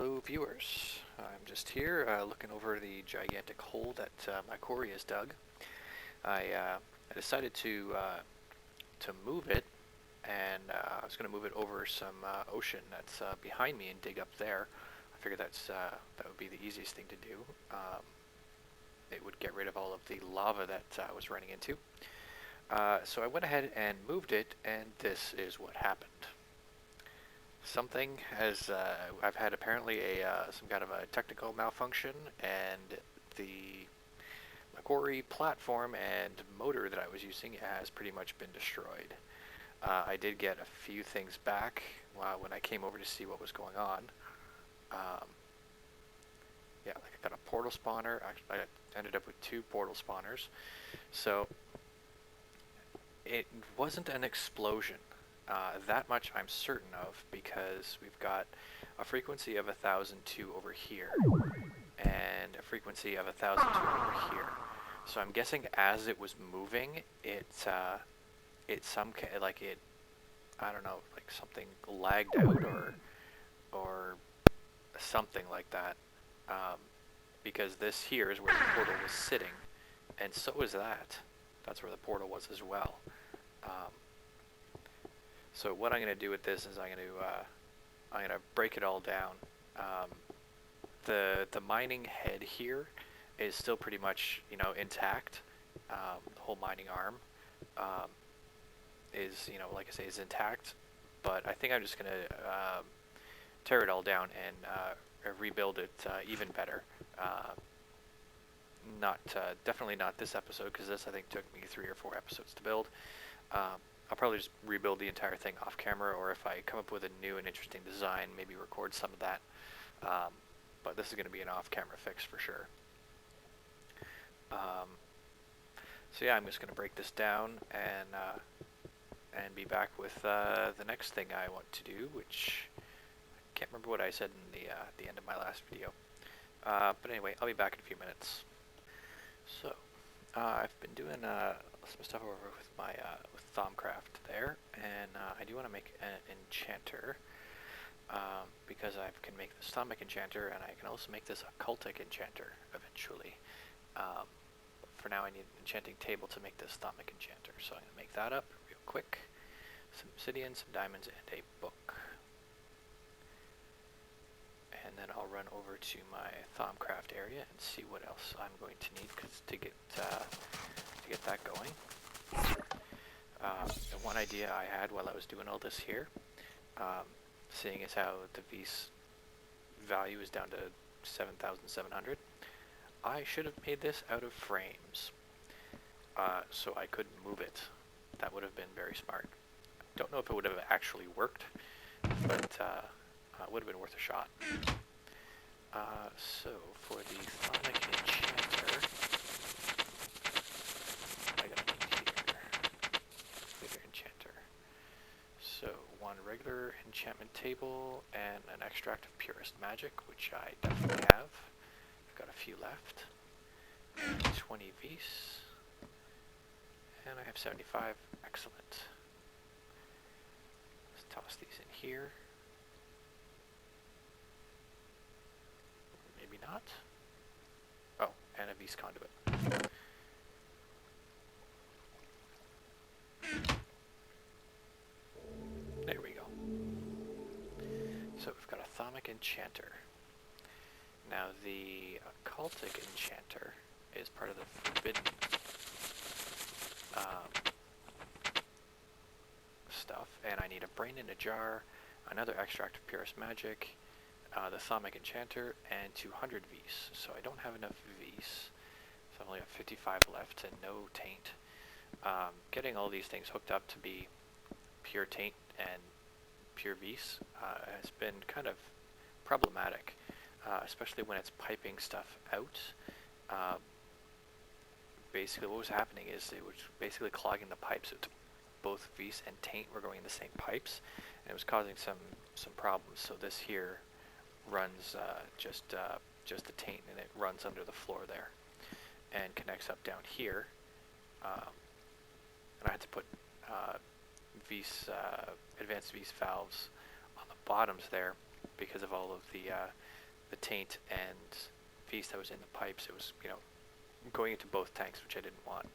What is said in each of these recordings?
Hello viewers, I'm just here looking over the gigantic hole that my quarry has dug. I decided to move it, and I was going to move it over some ocean that's behind me and dig up there. I figured that would be the easiest thing to do. It would get rid of all of the lava that I was running into. So I went ahead and moved it, and this is what happened. Something has, I've had apparently some kind of a technical malfunction, and my quarry platform and motor that I was using has pretty much been destroyed. I did get a few things back when I came over to see what was going on. Yeah, like I got a portal spawner. I ended up with 2 portal spawners. So it wasn't an explosion. That much I'm certain of, because we've got a frequency of 1002 over here and a frequency of 1002 over here. So I'm guessing as it was moving, I don't know, like something lagged out or something like that. Because this here is where the portal was sitting, and so is that. That's where the portal was as well. So what I'm going to do with this is I'm going to break it all down. The mining head here is still pretty much intact. The whole mining arm is like I say is intact, but I think I'm just going to tear it all down and rebuild it even better. Definitely not this episode, because this I think took me 3 or 4 episodes to build. I'll probably just rebuild the entire thing off camera, or if I come up with a new and interesting design, maybe record some of that. But this is going to be an off-camera fix for sure. So yeah, I'm just going to break this down and be back with the next thing I want to do, which I can't remember what I said in the end of my last video. But anyway, I'll be back in a few minutes. So I've been doing some stuff over with my with Thaumcraft there, and I do want to make an enchanter, because I can make the stomach enchanter, and I can also make this occultic enchanter eventually. But for now, I need an enchanting table to make this stomach enchanter, so I'm going to make that up real quick. Some obsidian, some diamonds, and a book. And then I'll run over to my Thaumcraft area and see what else I'm going to need to get that going. The one idea I had while I was doing all this here, seeing as how the V's value is down to 7,700, I should have made this out of frames, so I could move it. That would have been very smart. Don't know if it would have actually worked, but it would have been worth a shot. So for the Sonic Enchanter, I gotta need here. Enchanter. So 1 regular enchantment table and an extract of purest magic, which I definitely have. I've got a few left. And 20 V's. And I have 75. Excellent. Let's toss these in here. Maybe not. Oh, and a V's conduit. There we go. So we've got a Thaumic Enchanter. Now the Occultic Enchanter is part of the Forbidden stuff, and I need a brain in a jar, another extract of purest magic, the Thaumic Enchanter, and 200 V's. So I don't have enough V's, so I only have 55 left and no taint. Getting all these things hooked up to be pure taint and pure V's has been kind of problematic, especially when it's piping stuff out. Basically what was happening is it was basically clogging the pipes. Both V's and taint were going in the same pipes, and it was causing some problems. So this here runs just the taint, and it runs under the floor there and connects up down here. And I had to put advanced V's valves on the bottoms there, because of all of the taint and feast that was in the pipes. It was, going into both tanks, which I didn't want.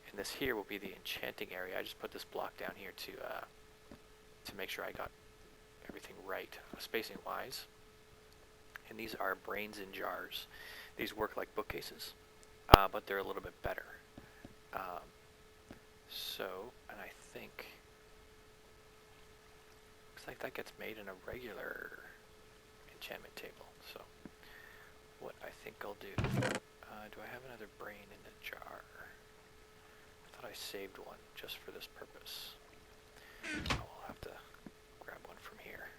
And this here will be the enchanting area. I just put this block down here to make sure I got everything right, spacing wise. And these are brains in jars. These work like bookcases, but they're a little bit better. And I think looks like that gets made in a regular enchantment table. So what I think I'll do, do I have another brain in the jar? I thought I saved one just for this purpose. So I'll have to grab one from here.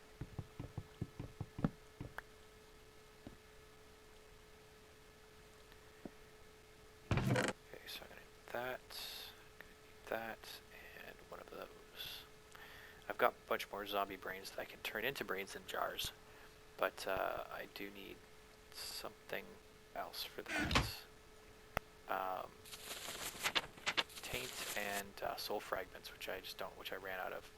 Okay, so I'm gonna need that, and one of those. I've got a bunch more zombie brains that I can turn into brains in jars, but I do need something else for that. Taint and soul fragments, which I ran out of.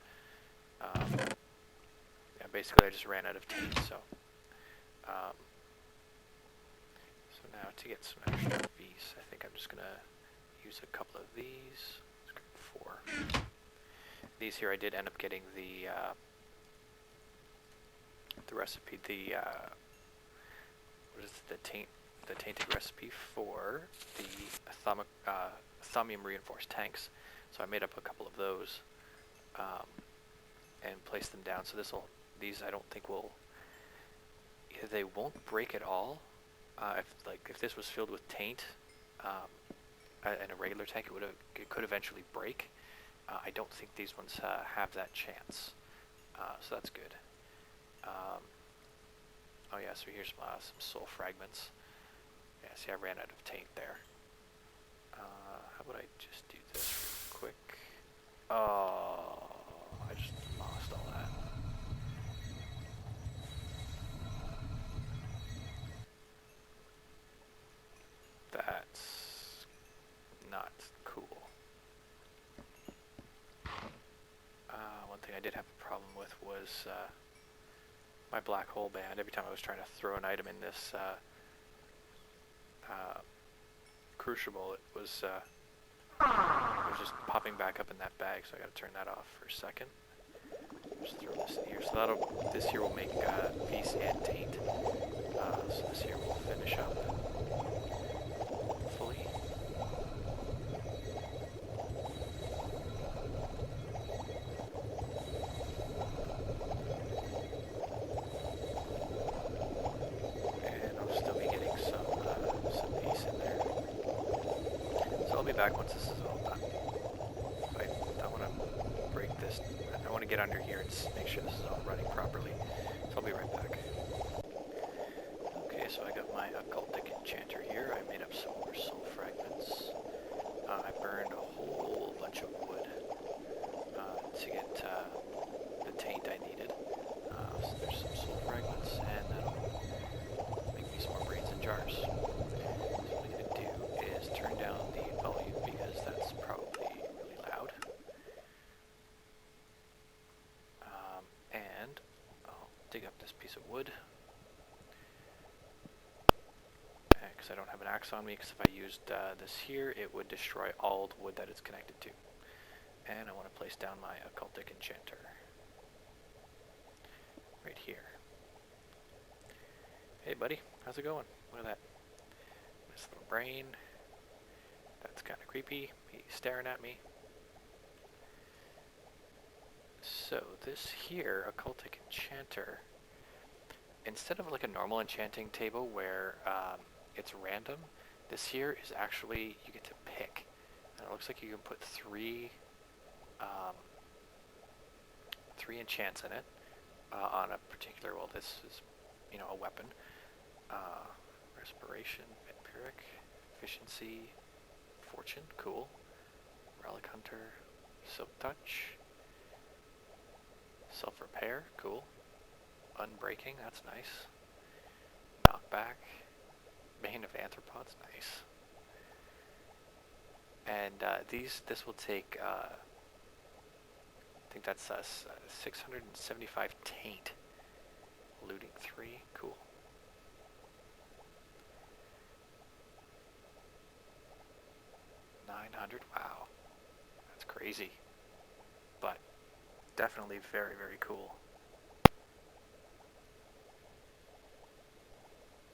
Yeah, basically I just ran out of taint, so now to get some extra bees, I think I'm just gonna use a couple of these. Let's grab 4. These here I did end up getting the recipe, what is it, the tainted recipe for the thaumium reinforced tanks. So I made up a couple of those and placed them down. So these I don't think will, either they won't break at all. If this was filled with taint in a regular tank, it could eventually break. I don't think these ones have that chance, so that's good. Oh yeah, so here's some soul fragments. Yeah, see, I ran out of taint there. How about I just do this real quick? Oh, I just lost all that. That's not cool. One thing I did have a problem with was my black hole band. Every time I was trying to throw an item in this crucible, it was just popping back up in that bag, so I gotta turn that off for a second. Just throw this in here. So this here will make feast and taint. So this here will finish up fully. I'll be back once this is all done. I want to break this. I want to get under here and make sure this is all running properly. So I'll be right back. Okay, so I got my occultic enchanter here. I made up some more soul fragments. I burned a whole bunch of wood to get the taint I needed. So there's some soul fragments, and that'll make me some more brains in jars. Turn down the volume because that's probably really loud. And I'll dig up this piece of wood. Because I don't have an axe on me, because if I used this here, it would destroy all the wood that it's connected to. And I want to place down my occultic enchanter. Right here. Hey buddy, how's it going? Look at that. This little brain. That's kind of creepy. He's staring at me. So this here, occultic enchanter, instead of like a normal enchanting table where it's random, this here is actually, you get to pick. And it looks like you can put three enchants in it on a particular, well, this is, a weapon. Respiration, Empiric, Efficiency, Fortune, cool. Relic Hunter, Silk Touch, Self-Repair, cool. Unbreaking, that's nice. Knockback, Bane of Arthropods, nice. And this will take, I think that's 675 taint crazy, but definitely very, very cool.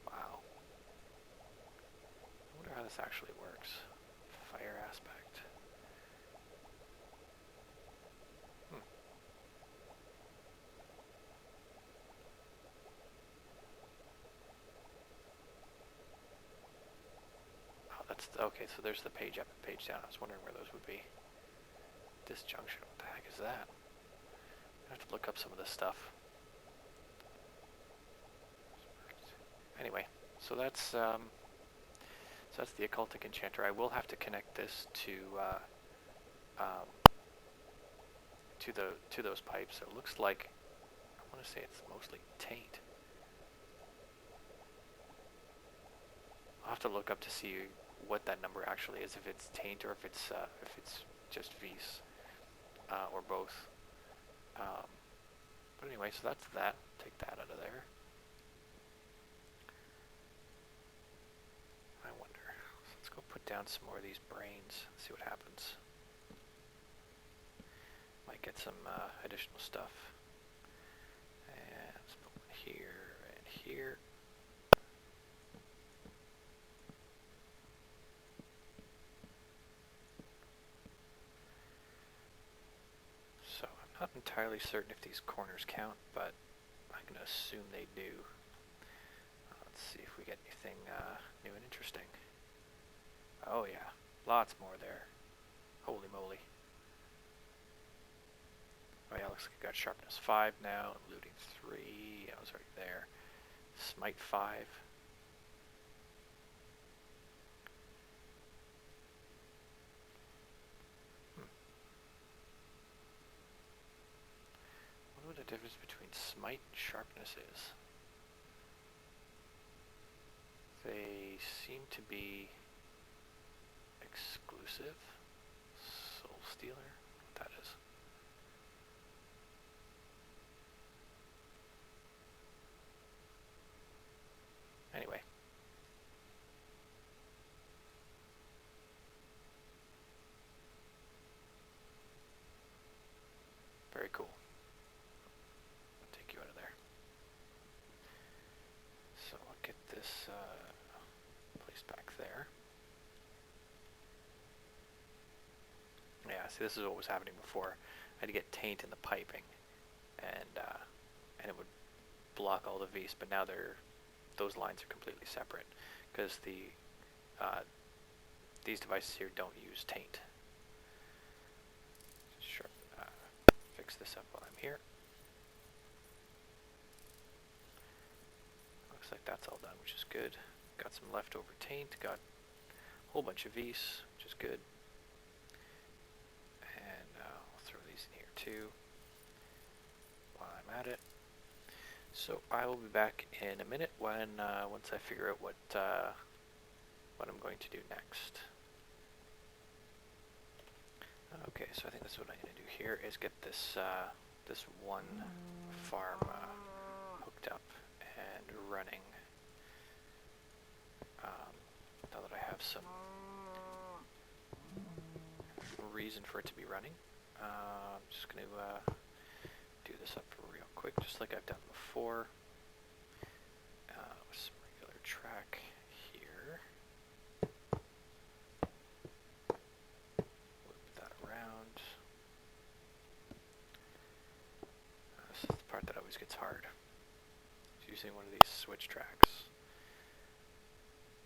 Wow. I wonder how this actually works. Fire aspect. Hmm. Oh, that's okay. So there's the page up and page down. I was wondering where those would be. Disjunction. What the heck is that? I have to look up some of this stuff. Anyway, so that's the occultic enchanter. I will have to connect this um, to those pipes. So it looks like I want to say it's mostly taint. I'll have to look up to see what that number actually is, if it's taint or if it's just vis, or both. But anyway, so that's that. Take that out of there. I wonder. So let's go put down some more of these brains. See what happens. Might get some additional stuff. And let's put one here and here. So I'm not entirely certain if these corners count, but I'm going to assume they do. Let's see if we get anything new and interesting. Oh yeah, lots more there. Holy moly. Oh yeah, looks like I got sharpness 5 now, looting 3, I was already there. Smite 5. I wonder what the difference between smite and sharpness is. They seem to be exclusive. Soul Stealer, what that is. Anyway. Very cool. I'll take you out of there. So I'll get this placed back there. Yeah, see, this is what was happening before. I had to get taint in the piping, and it would block all the vis, but now those lines are completely separate because these devices here don't use taint. Sure, fix this up while I'm here. Looks like that's all done, which is good. Got some leftover taint, got a whole bunch of vis, which is good. And I'll throw these in here too while I'm at it. So I will be back in a minute when once I figure out what I'm going to do next. Okay, so I think that's what I'm going to do here is get this this one farm hooked up and running. Now that I have some reason for it to be running, I'm just going to do this up real quick, just like I've done before. With some regular track here. Loop that around. This is the part that always gets hard. It's using one of these switch tracks.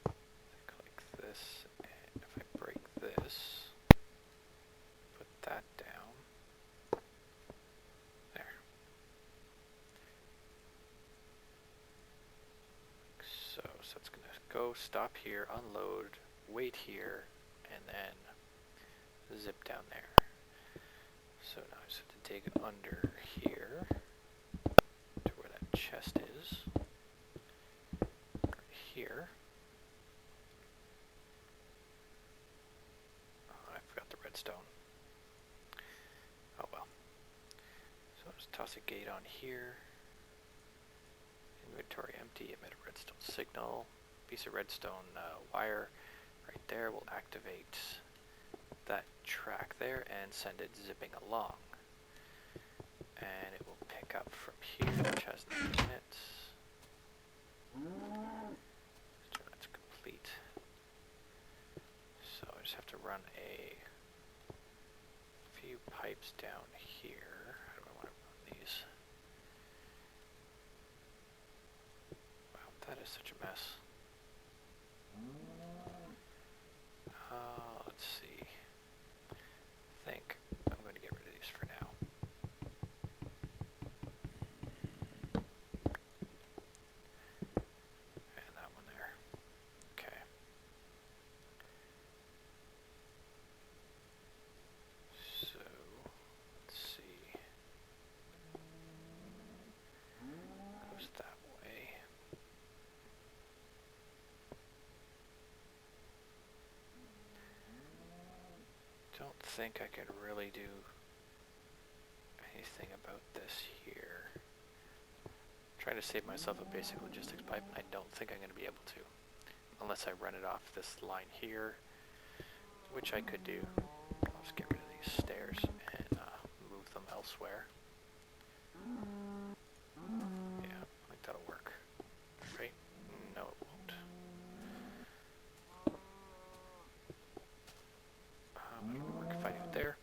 Click this, and if I break this, put that down. There. So it's going to go, stop here, unload, wait here, and then zip down there. So now I just have to dig under here to where that chest is. Right here. Oh, I forgot the redstone. Oh well. So I'll just toss a gate on here. Inventory empty, emit a redstone signal. Piece of redstone wire right there will activate that track there and send it zipping along. And it will pick up from here, which has the units. So that's complete. So I just have to run a few pipes down here. How do I want to run these? Wow, that is such a mess. Let's see. I think I'm going to get rid of these for now. And that one there. Okay. So, let's see. Goes that way. Don't think I can really do anything about this here. I'm trying to save myself a basic logistics pipe, and I don't think I'm going to be able to. Unless I run it off this line here, which I could do. I'll just get rid of these stairs and move them elsewhere. Yeah, I think that'll work. Right? No, it won't. Would it work if I do it there?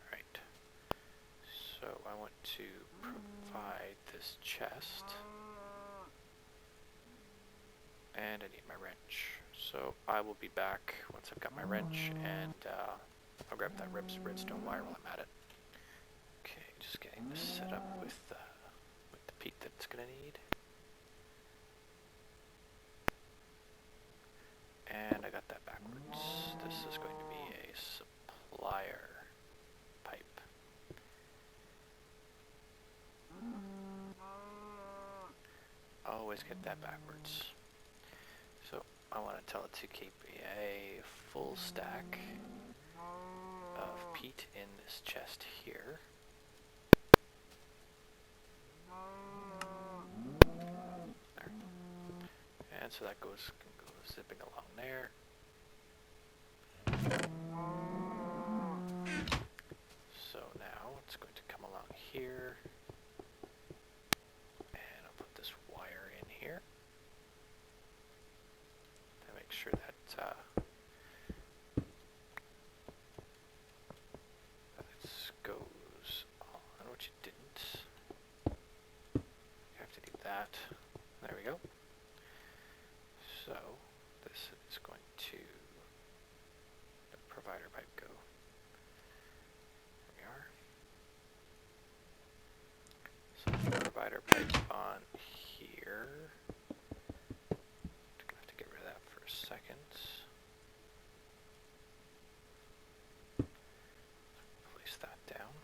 Alright. So I want to provide this chest. And I need my wrench. So I will be back once I've got my wrench, and I'll grab that redstone wire while I'm at it. Okay, just getting this set up with the peat that it's going to need. And I got that backwards. This is going to be a supplier pipe. Always get that backwards. So I want to tell it to keep a full stack of peat in this chest here. There. And so that goes zipping along there. So now it's going to come along here. And I'll put this wire in here. And make sure that this goes on, which it didn't. You have to do that. There we go. So this is going to the provider pipe go. There we are. So the provider pipe on here. I'm gonna have to get rid of that for a second. Place that down.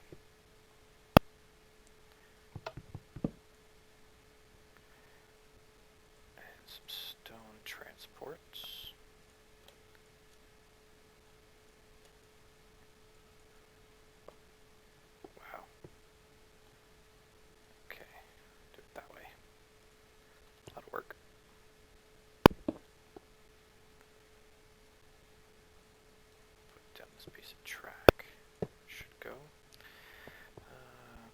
And some stone transports. Wow. Okay, do it that way. That'll work. Put down this piece of track. Should go.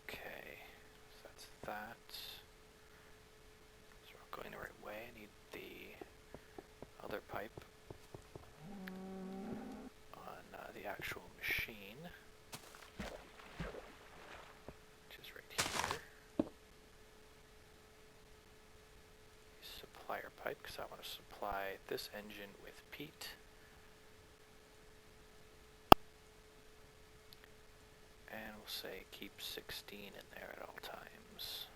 Okay, so that's that. So we're going the right way. I need the other pipe on the actual machine, which is right here. Supplier pipe, because I want to supply this engine with peat. And we'll say keep 16 in there at all times.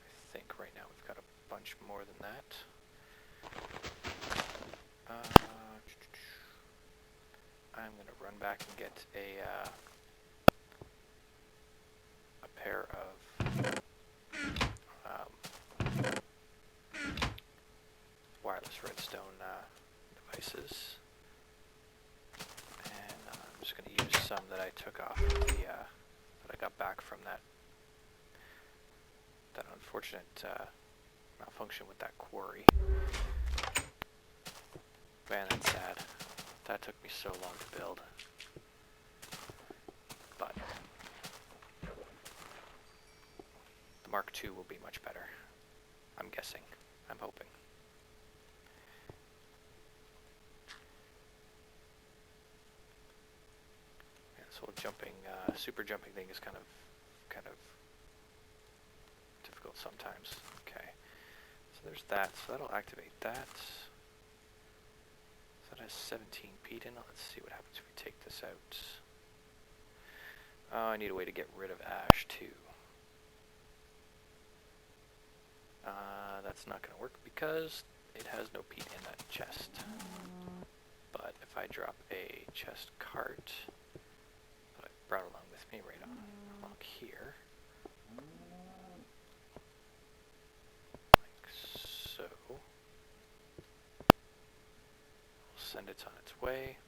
I think right now we've got a bunch more than that. I'm going to run back and get a pair of wireless redstone devices. And I'm just going to use some that I took off of the, that I got back from that unfortunate malfunction with that quarry. Man, that's sad. That took me so long to build. But the Mark II will be much better. I'm guessing. I'm hoping. Yeah, this whole jumping, super jumping thing is kind of difficult sometimes. Okay. So there's that. So that'll activate that. So that has 17 peat in it. Let's see what happens if we take this out. Oh, I need a way to get rid of ash too. That's not going to work because it has no peat in that chest. But if I drop a chest cart that I brought along with me right along here, like so, we'll send it on its way.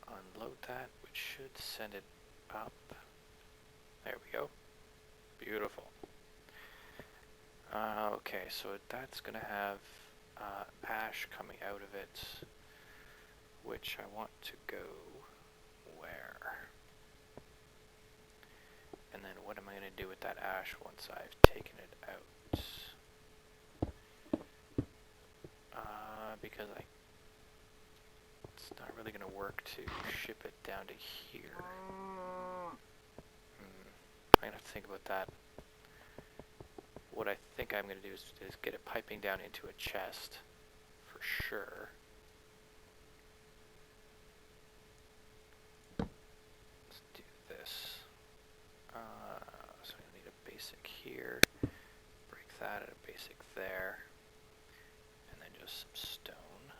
Unload that, which should send it up. There we go. Beautiful. Okay, so that's going to have ash coming out of it, which I want to go where? And then what am I going to do with that ash once I've taken it out? Because it's not really going to work to ship it down to here. I'm going to have to think about that. What I think I'm going to do is get it piping down into a chest, for sure. Let's do this. So I need a basic here, break that at a basic there, and then just some stone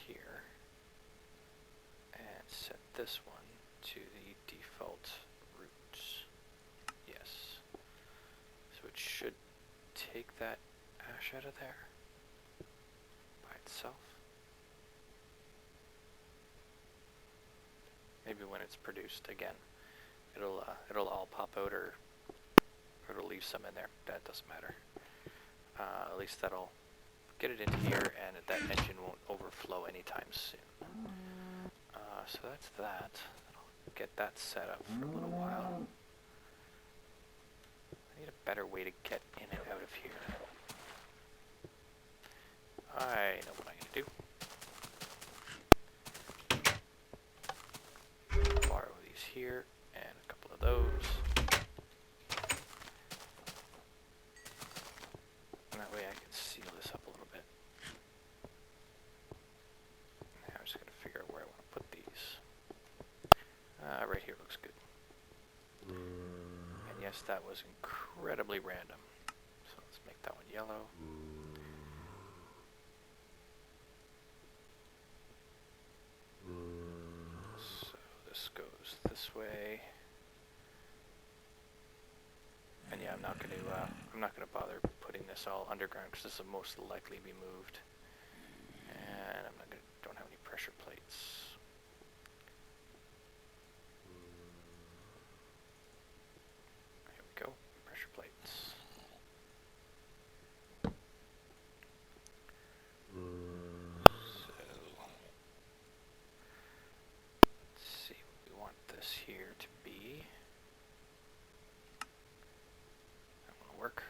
here, and set this one to the default root. Yes. So it should take that ash out of there by itself. Maybe when it's produced again, it'll all pop out, or it'll leave some in there. That doesn't matter. At least that'll get it into here, and that engine won't overflow anytime soon. So that's that. I'll get that set up for a little while. I need a better way to get in and out of here. I know what I'm going to do. Borrow these here, and a couple of those. And that way I can seal this up a little bit. Now I'm just going to figure out where I want to put these. Right here looks good. And yes, that was incredibly random. So let's make that one yellow. So this goes this way. And yeah, I'm not going to bother putting this all underground because this will most likely be moved. And don't have any pressure plates. Here we go, pressure plates. So let's see what we want this here to be. That won't work.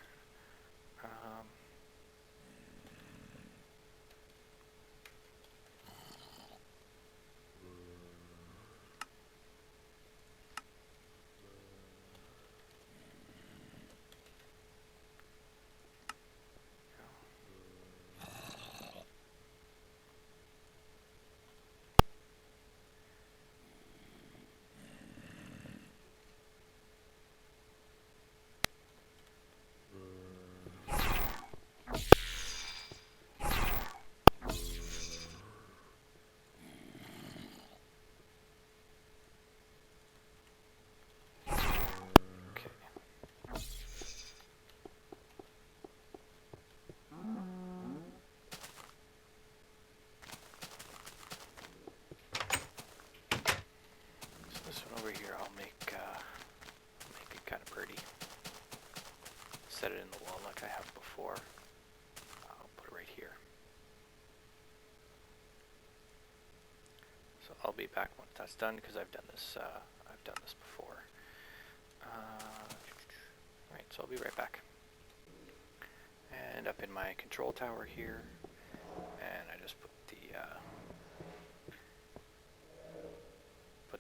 I'll be back once that's done because I've done this before. Right, so I'll be right back. And up in my control tower here, and I just put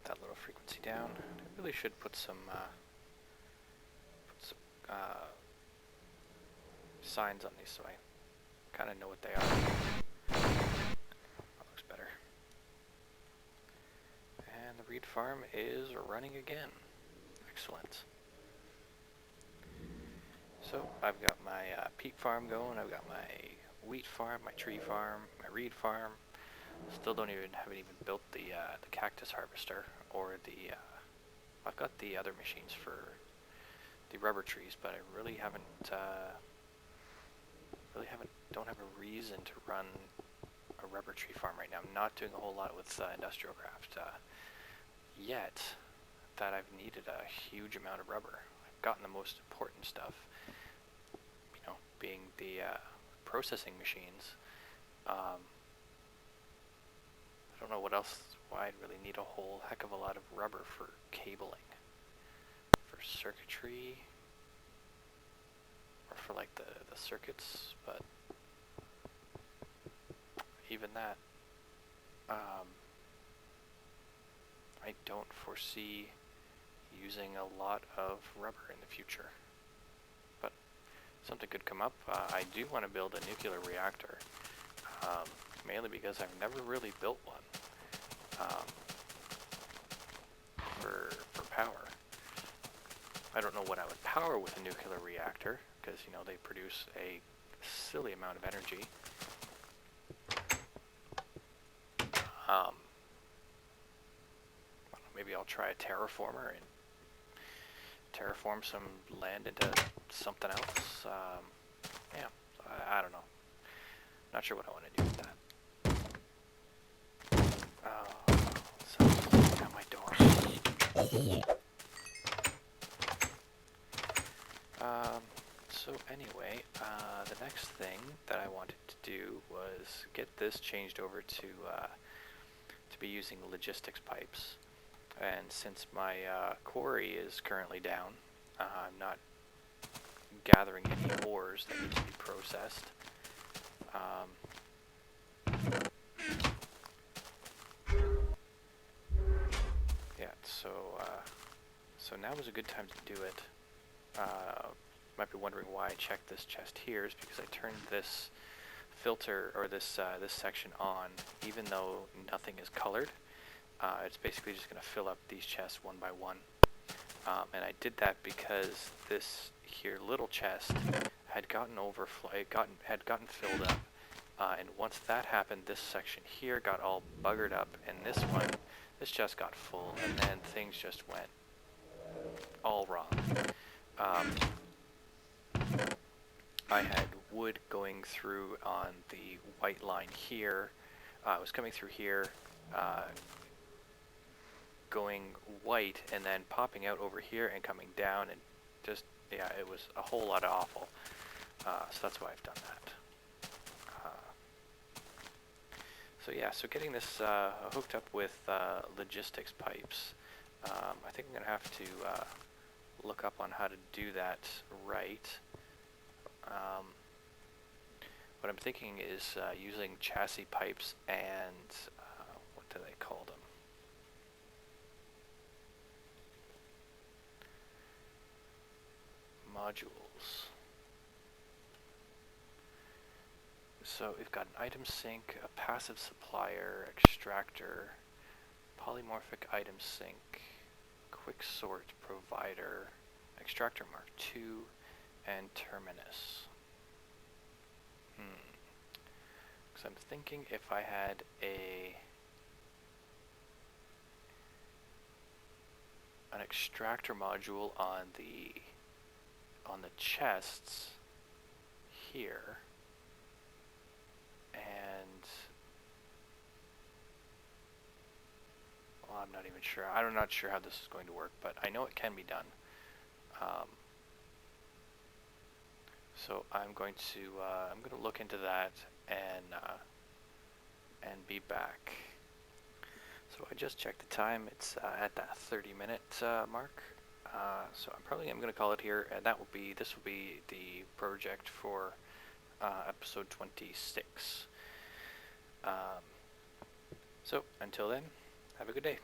that little frequency down. I really should put some signs on these so I kind of know what they are. That looks better. And the reed farm is running again. Excellent. So I've got my peat farm going, I've got my wheat farm, my tree farm, my reed farm. Still haven't even built the cactus harvester or the. I've got the other machines for the rubber trees, but I don't have a reason to run a rubber tree farm right now. I'm not doing a whole lot with industrial craft yet. That I've needed a huge amount of rubber. I've gotten the most important stuff, being the processing machines. I don't know why I'd really need a whole heck of a lot of rubber for cabling, for circuitry, or for like the circuits, but even that, I don't foresee using a lot of rubber in the future. But something could come up. I do want to build a nuclear reactor, mainly because I've never really built one for power. I don't know what I would power with a nuclear reactor, because they produce a silly amount of energy. Maybe I'll try a terraformer and terraform some land into something else. Yeah, I don't know. Not sure what I want to do with that. Someone's at my door. So anyway, the next thing that I wanted to do was get this changed over to be using logistics pipes. And since my quarry is currently down, I'm not gathering any ores that need to be processed. Yeah, so now is a good time to do it. Might be wondering why I checked this chest here, is because I turned this filter, or this section on, even though nothing is colored. It's basically just going to fill up these chests one by one. And I did that because this here little chest had gotten had gotten filled up. And once that happened, this section here got all buggered up, and this chest got full, and then things just went all wrong. I had wood going through on the white line here. It was coming through here, going white, and then popping out over here and coming down, and just, yeah, it was a whole lot of awful. So that's why I've done that. So yeah, so getting this hooked up with logistics pipes, I think I'm going to have to look up on how to do that right. What I'm thinking is using chassis pipes and, what do they call them? Modules. So we've got an item sink, a passive supplier, extractor, polymorphic item sink, quick sort provider, extractor mark 2, and terminus. Because I'm thinking if I had an extractor module on the chests here, and well, I'm not even sure. I'm not sure how this is going to work, but I know it can be done. So I'm going to look into that and be back. So So I just checked the time. It's at that 30-minute mark. So I'm probably going to call it here, and this will be the project for episode 26. So until then, have a good day.